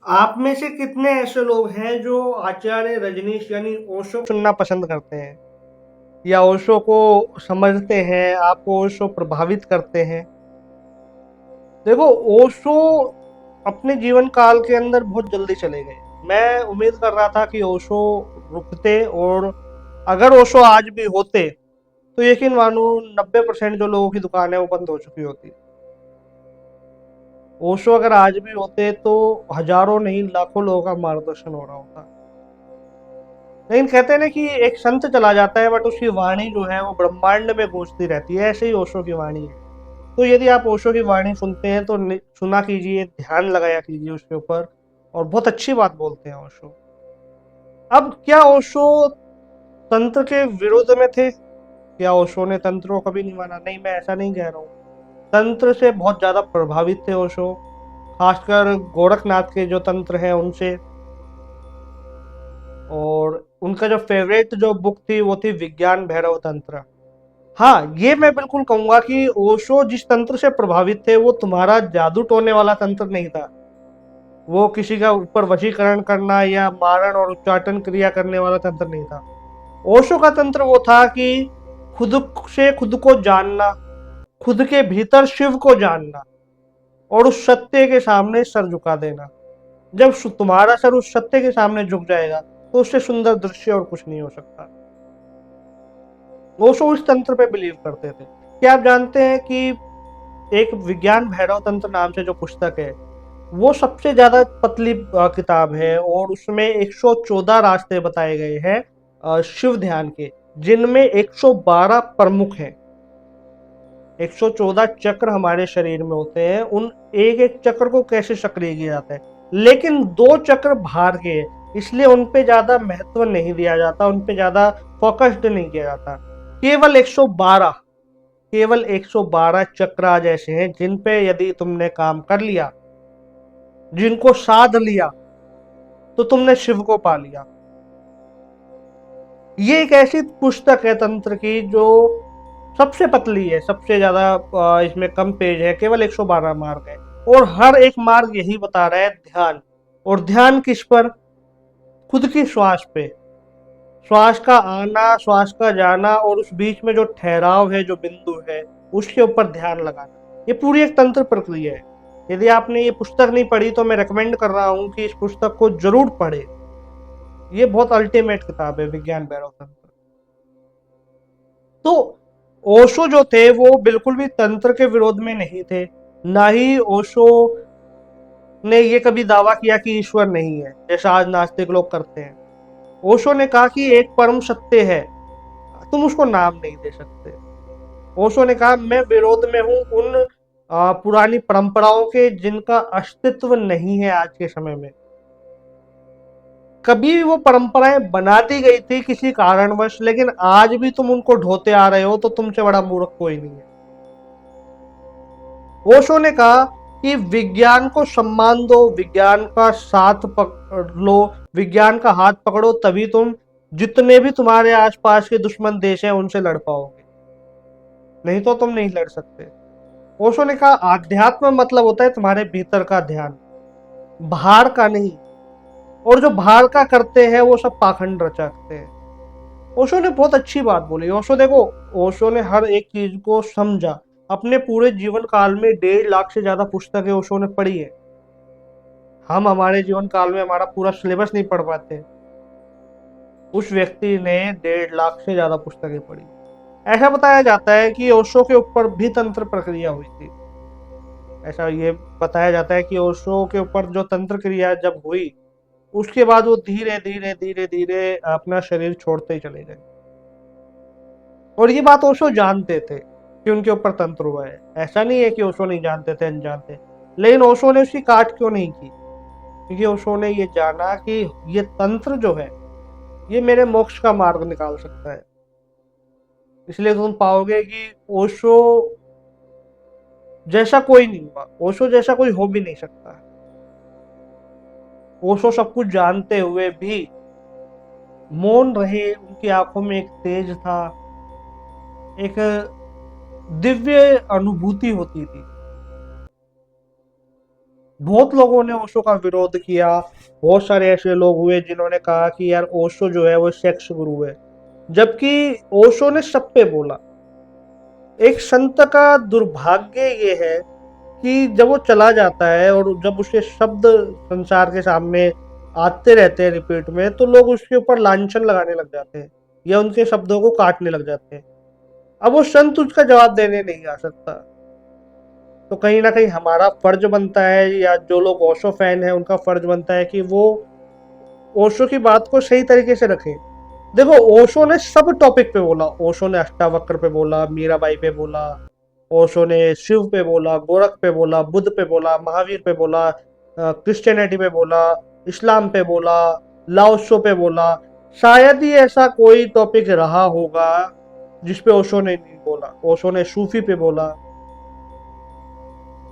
आप में से कितने ऐसे लोग हैं जो आचार्य रजनीश यानी ओशो को सुनना पसंद करते हैं या ओशो को समझते हैं, आपको ओशो प्रभावित करते हैं? देखो, ओशो अपने जीवन काल के अंदर बहुत जल्दी चले गए। मैं उम्मीद कर रहा था कि ओशो रुकते, और अगर ओशो आज भी होते तो यकीन मानो 90% जो लोगों की दुकान है वो बंद हो चुकी होती। ओशो अगर आज भी होते तो हजारों नहीं लाखों लोगों का मार्गदर्शन हो रहा होता। लेकिन कहते हैं ना कि एक संत चला जाता है बट उसकी वाणी जो है वो ब्रह्मांड में गूंजती रहती है, ऐसे ही ओशो की वाणी है। तो यदि आप ओशो की वाणी सुनते हैं तो सुना कीजिए, ध्यान लगाया कीजिए उसके ऊपर, और बहुत अच्छी बात बोलते हैं ओशो। अब क्या ओशो तंत्र के विरोध में थे? क्या ओशो ने तंत्र को कभी नहीं माना? नहीं, मैं ऐसा नहीं कह रहा हूँ। तंत्र से बहुत ज्यादा प्रभावित थे ओशो, खासकर गोरखनाथ के जो तंत्र हैं उनसे। और उनका जो फेवरेट जो बुक थी वो थी विज्ञान भैरव तंत्र। हाँ, ये मैं बिल्कुल कहूंगा कि ओशो जिस तंत्र से प्रभावित थे वो तुम्हारा जादू टोने वाला तंत्र नहीं था। वो किसी का ऊपर वशीकरण करना या मारण और उच्चाटन क्रिया करने वाला तंत्र नहीं था। ओशो का तंत्र वो था कि खुद से खुद को जानना, खुद के भीतर शिव को जानना और उस सत्य के सामने सर झुका देना। जब तुम्हारा सर उस सत्य के सामने झुक जाएगा तो उससे सुंदर दृश्य और कुछ नहीं हो सकता। ओशो इस तंत्र पे बिलीव करते थे। क्या आप जानते हैं कि एक विज्ञान भैरव तंत्र नाम से जो पुस्तक है वो सबसे ज्यादा पतली किताब है, और उसमें 114 रास्ते बताए गए हैं शिव ध्यान के, जिनमें 112 प्रमुख हैं। 114 चक्र हमारे शरीर में होते हैं, उन एक एक चक्र को कैसे सक्रिय किया जाता है, लेकिन दो चक्र बाहर के इसलिए उन पे ज्यादा महत्व नहीं दिया जाता, उन पे ज्यादा फोकस्ड नहीं किया जाता। केवल 112, केवल 112 चक्र आज ऐसे हैं जिन पे यदि तुमने काम कर लिया, जिनको साध लिया, तो तुमने शिव को पा लिया। ये एक ऐसी पुस्तक है तंत्र की जो सबसे पतली है, सबसे ज्यादा इसमें कम पेज है, केवल 112 मार्ग है, और हर एक मार्ग यही बता रहा है ध्यान। और ध्यान किस पर? खुद की श्वास पे। श्वास का आना, श्वास का जाना, और उस बीच में जो ठहराव है, जो बिंदु है, उसके ऊपर ध्यान लगाना। ये पूरी एक तंत्र प्रक्रिया है। यदि आपने ये पुस्तक नहीं पढ़ी तो मैं रेकमेंड कर रहा हूँ कि इस पुस्तक को जरूर पढ़े। ये बहुत अल्टीमेट किताब है, विज्ञान भैरव तंत्र। तो ओशो जो थे वो बिल्कुल भी तंत्र के विरोध में नहीं थे, ना ही ओशो ने ये कभी दावा किया कि ईश्वर नहीं है जैसा आज नास्तिक लोग करते हैं। ओशो ने कहा कि एक परम सत्य है, तुम उसको नाम नहीं दे सकते। ओशो ने कहा मैं विरोध में हूं उन पुरानी परंपराओं के जिनका अस्तित्व नहीं है आज के समय में। कभी वो परंपराएं बना दी गई थी किसी कारणवश, लेकिन आज भी तुम उनको ढोते आ रहे हो तो तुमसे बड़ा मूर्ख कोई नहीं है। ओशो ने कहा कि विज्ञान को सम्मान दो, विज्ञान का साथ पकड़ लो, विज्ञान का हाथ पकड़ो, तभी तुम जितने भी तुम्हारे आसपास के दुश्मन देश हैं उनसे लड़ पाओगे, नहीं तो तुम नहीं लड़ सकते। ओशो ने कहा आध्यात्म मतलब होता है तुम्हारे भीतर का ध्यान, बाहर का नहीं। और जो बाहर का करते हैं वो सब पाखंड रचाते हैं। ओशो ने बहुत अच्छी बात बोली। ओशो देखो, ओशो ने हर एक चीज को समझा। अपने पूरे जीवन काल में 1.5 लाख से ज्यादा पुस्तकें ओशो ने पढ़ी है। हम हमारे जीवन काल में हमारा पूरा सिलेबस नहीं पढ़ पाते, उस व्यक्ति ने 1.5 लाख से ज्यादा पुस्तकें पढ़ी। ऐसा बताया जाता है कि ओशो के ऊपर भी तंत्र प्रक्रिया हुई थी। ऐसा ये बताया जाता है कि ओशो के ऊपर जो तंत्र क्रिया जब हुई उसके बाद वो धीरे धीरे धीरे धीरे अपना शरीर छोड़ते ही चले गए। और ये बात ओशो जानते थे कि उनके ऊपर तंत्र हुआ है। ऐसा नहीं है कि ओशो नहीं जानते थे, अनजान थे, लेकिन ओशो ने उसकी काट क्यों नहीं की? क्योंकि ओशो ने ये जाना कि ये तंत्र जो है ये मेरे मोक्ष का मार्ग निकाल सकता है। इसलिए तुम पाओगे कि ओशो जैसा कोई नहीं हुआ, ओशो जैसा कोई हो भी नहीं सकता। ओशो सब कुछ जानते हुए भी मौन रहे, उनकी आंखों में एक तेज था, एक दिव्य अनुभूति होती थी। बहुत लोगों ने ओशो का विरोध किया। बहुत सारे ऐसे लोग हुए जिन्होंने कहा कि यार ओशो जो है वो सेक्स गुरु है, जबकि ओशो ने सब पे बोला। एक संत का दुर्भाग्य ये है कि जब वो चला जाता है और जब उसके शब्द संसार के सामने आते रहते हैं रिपीट में, तो लोग उसके ऊपर लांछन लगाने लग जाते हैं या उनके शब्दों को काटने लग जाते हैं। अब वो संत उसका जवाब देने नहीं आ सकता। तो कहीं ना कहीं हमारा फर्ज बनता है, या जो लोग ओशो फैन है उनका फर्ज बनता है कि वो ओशो की बात को सही तरीके से रखें। देखो, ओशो ने सब टॉपिक पे बोला। ओशो ने अष्टावक्र पे बोला, मीराबाई पे बोला, ओशो ने शिव पे बोला, गोरख पे बोला, बुद्ध पे बोला, महावीर पे बोला, क्रिश्चियनिटी पे बोला, इस्लाम पे बोला, लाओसो पे बोला। शायद ही ऐसा कोई टॉपिक रहा होगा जिसपे ओशो ने नहीं बोला। ओशो ने सूफी पे बोला,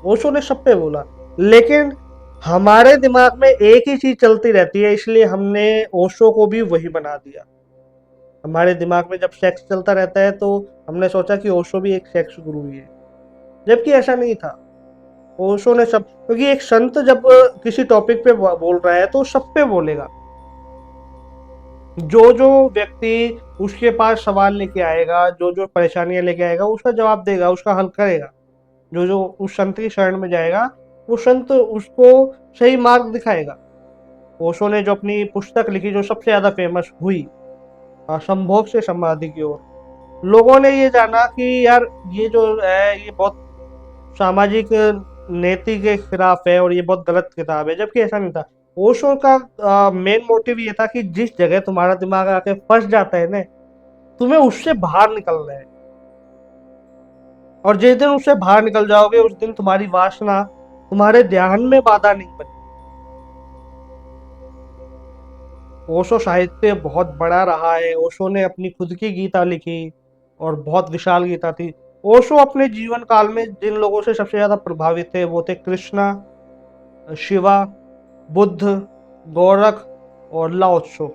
ओशो ने सब पे बोला। लेकिन हमारे दिमाग में एक ही चीज चलती रहती है, इसलिए हमने ओशो को भी वही बना दिया। हमारे दिमाग में जब सेक्स चलता रहता है तो हमने सोचा कि ओशो भी एक सेक्स गुरु ही है, जबकि ऐसा नहीं था। ओशो ने सब, क्योंकि एक संत जब किसी टॉपिक पे बोल रहा है तो सब पे बोलेगा। जो जो व्यक्ति उसके पास सवाल लेके आएगा, जो जो परेशानियां लेके आएगा, उसका जवाब देगा, उसका हल करेगा। जो जो उस संत की शरण में जाएगा, वो संत उसको सही मार्ग दिखाएगा। ओशो ने जो अपनी पुस्तक लिखी, जो सबसे ज्यादा फेमस हुई, संभोग से समाधि की ओर, लोगों ने ये जाना कि यार ये जो है ये बहुत सामाजिक नीति के खिलाफ है और ये बहुत गलत किताब है, जबकि ऐसा नहीं था। ओशो का मेन मोटिव ये था कि जिस जगह तुम्हारा दिमाग आके फंस जाता है ना, तुम्हें उससे बाहर निकलना है। और जिस दिन उससे बाहर निकल जाओगे, उस दिन तुम्हारी वासना तुम्हारे ध्यान में बाधा नहीं बनी। ओशो साहित्य बहुत बड़ा रहा है। ओशो ने अपनी खुद की गीता लिखी और बहुत विशाल गीता थी। ओशो अपने जीवन काल में जिन लोगों से सबसे ज्यादा प्रभावित थे वो थे कृष्णा, शिवा, बुद्ध, गोरख और लाओत्सो।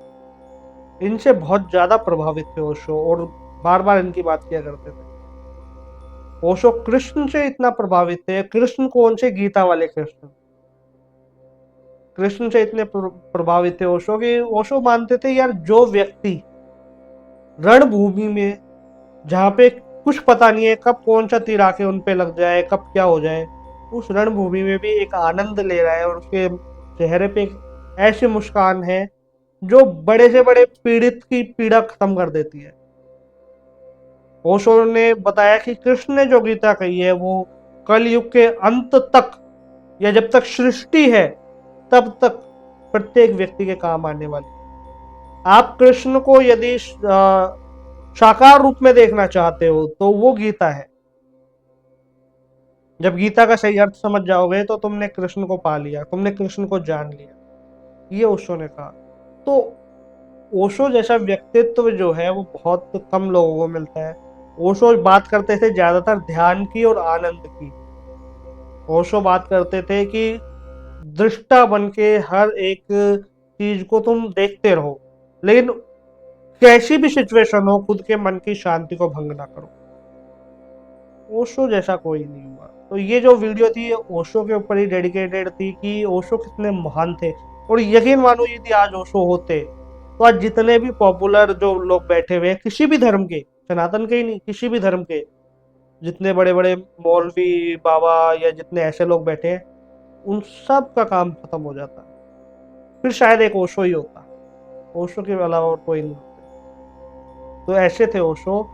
इनसे बहुत ज्यादा प्रभावित थे ओशो, और बार बार इनकी बात किया करते थे। ओशो कृष्ण से इतना प्रभावित थे। कृष्ण कौन से? गीता वाले कृष्ण। कृष्ण से इतने प्रभावित थे ओशो कि ओशो मानते थे यार, जो व्यक्ति रणभूमि में, जहाँ पे कुछ पता नहीं है कब कौन सा तीर आके उन पे लग जाए, कब क्या हो जाए, उस रणभूमि में भी एक आनंद ले रहा है और उसके चेहरे पे एक ऐसी मुस्कान है जो बड़े से बड़े पीड़ित की पीड़ा खत्म कर देती है। ओशो ने बताया कि कृष्ण ने जो गीता कही है वो कलयुग के अंत तक, या जब तक सृष्टि है तब तक प्रत्येक व्यक्ति के काम आने वाली। आप कृष्ण को यदि साकार रूप में देखना चाहते हो तो वो गीता है। जब गीता का सही अर्थ समझ जाओगे तो तुमने कृष्ण को पा लिया, तुमने कृष्ण को जान लिया। ये ओशो ने कहा। तो ओशो जैसा व्यक्तित्व जो है वो बहुत कम लोगों को मिलता है। ओशो बात करते थे ज्यादातर ध्यान की और आनंद की। ओशो बात करते थे कि दृष्टा बन के हर एक चीज को तुम देखते रहो, लेकिन कैसी भी सिचुएशन हो खुद के मन की शांति को भंग ना करो। ओशो जैसा कोई नहीं हुआ। तो ये जो वीडियो थी ये ओशो के ऊपर ही डेडिकेटेड थी कि ओशो कितने महान थे। और यकीन मानो यदि आज ओशो होते तो आज जितने भी पॉपुलर जो लोग बैठे हुए हैं किसी भी धर्म के, सनातन के ही नहीं, किसी भी धर्म के, जितने बड़े बड़े मौलवी बाबा या जितने ऐसे लोग बैठे हैं, उन सब का काम खत्म हो जाता। फिर शायद एक ओशो ही होता। ओशो के अलावा और कोई नहीं होता। तो ऐसे थे ओशो,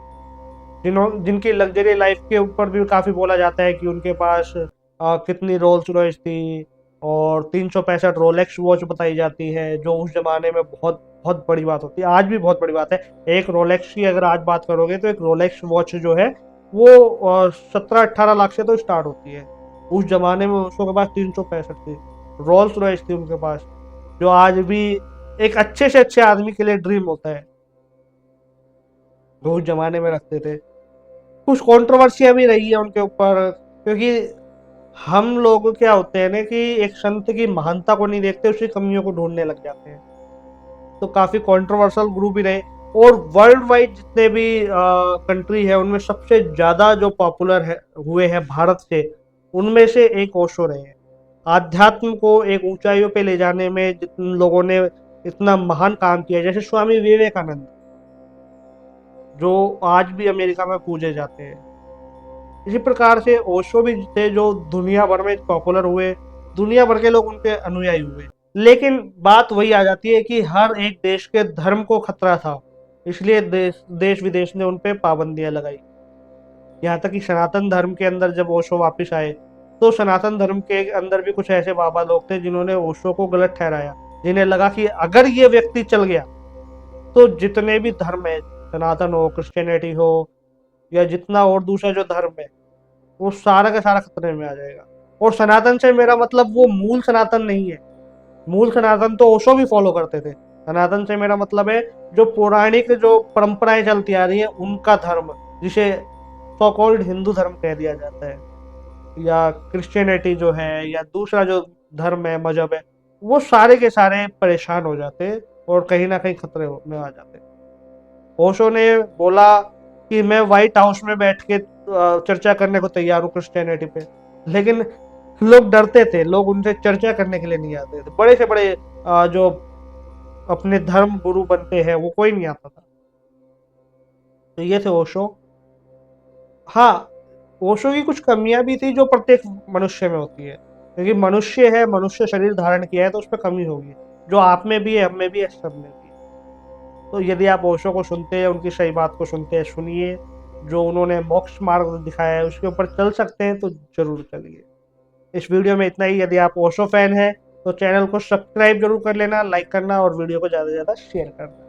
जिनकी लग्जरी लाइफ के ऊपर भी काफी बोला जाता है कि उनके पास कितनी रोल्स रॉयस थी, और 365 रोलेक्स वॉच बताई जाती है, जो उस जमाने में बहुत बहुत बड़ी बात होती है। आज भी बहुत बड़ी बात है। एक रोलेक्स की अगर आज बात करोगे तो एक रोलेक्स वॉच जो है वो 17-18 लाख से तो स्टार्ट होती है। उस जमाने में उसके पास 365 थी, रोल्स रॉयस थी उनके पास, जो आज भी एक अच्छे से अच्छे आदमी के लिए ड्रीम होता है, वो उस जमाने में रखते थे। कुछ कंट्रोवर्सियां भी रही है उनके ऊपर, क्योंकि हम लोग क्या होते हैं ना कि एक संत की महानता को नहीं देखते, उसकी कमियों को ढूंढने लग जाते हैं। तो काफी कंट्रोवर्शियल ग्रुप भी रहे। और वर्ल्ड वाइड जितने भी कंट्री है उनमें सबसे ज्यादा जो पॉपुलर है हुए हैं भारत से, उनमें से एक ओशो रहे हैं। आध्यात्म को एक ऊंचाइयों पे ले जाने में जिन लोगों ने इतना महान काम किया, जैसे स्वामी विवेकानंद, जो आज भी अमेरिका में पूजे जाते हैं। इसी प्रकार से ओशो भी थे जो दुनिया भर में पॉपुलर हुए, दुनिया भर के लोग उनके अनुयायी हुए। लेकिन बात वही आ जाती है कि हर एक देश के धर्म को खतरा था, इसलिए देश विदेश ने उन पे पाबंदियां लगाई। यहाँ तक कि सनातन धर्म के अंदर जब ओशो वापस आए, तो सनातन धर्म के अंदर भी कुछ ऐसे बाबा लोग थे जिन्होंने ओशो को गलत ठहराया, जिन्हें लगा कि अगर ये व्यक्ति चल गया तो जितने भी धर्म है, सनातन हो, क्रिश्चियनिटी हो, या जितना और दूसरा जो धर्म है, वो सारा का सारा खतरे में आ जाएगा। और सनातन से मेरा मतलब वो मूल सनातन नहीं है। मूल सनातन तो ओशो भी फॉलो करते थे। सनातन से मेरा मतलब है जो पौराणिक जो परंपराएं चलती आ रही है उनका धर्म, जिसे सो कॉल्ड हिंदू धर्म कह दिया जाता है, या क्रिश्चियनिटी जो है, या दूसरा जो धर्म है, मजहब है, वो सारे के सारे परेशान हो जाते और कहीं ना कहीं खतरे में आ जाते। ओशो ने बोला कि मैं व्हाइट हाउस में बैठ के चर्चा करने को तैयार हूँ क्रिश्चियनिटी पे, लेकिन लोग डरते थे, लोग उनसे चर्चा करने के लिए नहीं आते थे। बड़े से बड़े जो अपने धर्म गुरु बनते हैं वो कोई नहीं आता था। तो ये थे ओशो। हाँ, ओशो की कुछ कमियां भी थी जो प्रत्येक मनुष्य में होती है, क्योंकि मनुष्य है, मनुष्य शरीर धारण किया है, तो उस पर कमी होगी, जो आप में भी है, हम में भी है, सब में भी है। तो यदि आप ओशो को सुनते हैं, उनकी सही बात को सुनते हैं, सुनिए, जो उन्होंने मोक्ष मार्ग दिखाया है उसके ऊपर चल सकते हैं तो जरूर चलिए। इस वीडियो में इतना ही। यदि आप ओशो फैन हैं तो चैनल को सब्सक्राइब जरूर कर लेना, लाइक करना और वीडियो को ज़्यादा से ज़्यादा शेयर करना।